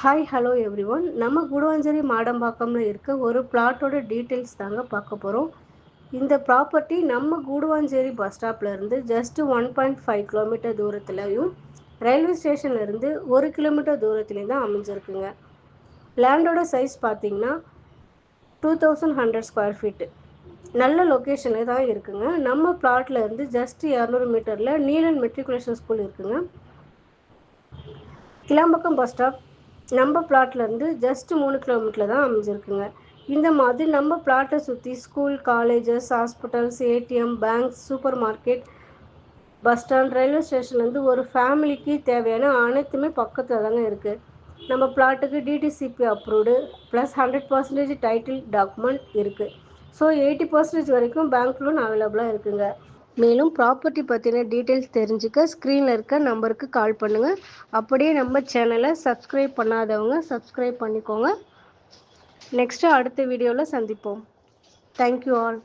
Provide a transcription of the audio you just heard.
Hi hello every one. நம்ம குடுவாஞ்சேரி மாடம்பாக்கம்ல இருக்க ஒரு பிளாட்டோட டீட்டெயில்ஸ் தாங்க பார்க்க போகிறோம். இந்த ப்ராப்பர்ட்டி நம்ம கூடுவாஞ்சேரி பஸ் ஸ்டாப்லேருந்து ஜஸ்ட் 1.5 கிலோமீட்டர் தூரத்துலையும் ரயில்வே ஸ்டேஷன்லேருந்து 1 கிலோமீட்டர் தூரத்துலேயும் தான் அமைஞ்சிருக்குங்க. லேண்டோட சைஸ் பார்த்தீங்கன்னா 2100 ஸ்கொயர் ஃபீட்டு. நல்ல லொக்கேஷனில் தான் இருக்குங்க. நம்ம பிளாட்லேருந்து ஜஸ்ட் 200 மீட்டரில் நீலன் மெட்ரிகுலேஷன் ஸ்கூல் இருக்குங்க. கிளாம்பாக்கம் பஸ் ஸ்டாப் நம்ம பிளாட்லேருந்து ஜஸ்ட் 3 கிலோமீட்டரில் தான் அமைஞ்சிருக்குங்க. இந்த மாதிரி நம்ம பிளாட்டை சுற்றி school, colleges, hospitals, ATM, banks, super market, bus stand, railway ஸ்டேஷன்லேருந்து ஒரு ஃபேமிலிக்கு தேவையான அனைத்துமே பக்கத்தில் தாங்க இருக்குது. நம்ம பிளாட்டுக்கு DTCP approved plus 100% title document இருக்குது. ஸோ 80% வரைக்கும் பேங்க் லோன் அவைலபிளாக இருக்குங்க. மேலும் ப்ராப்பர்ட்டி பற்றின டீட்டெயில்ஸ் தெரிஞ்சுக்க ஸ்க்ரீனில் இருக்க நம்பருக்கு கால் பண்ணுங்கள். அப்படியே நம்ம சேனலை சப்ஸ்கிரைப் பண்ணாதவங்க சப்ஸ்கிரைப் பண்ணிக்கோங்க. நெக்ஸ்ட்டு அடுத்த வீடியோவில் சந்திப்போம். Thank you all.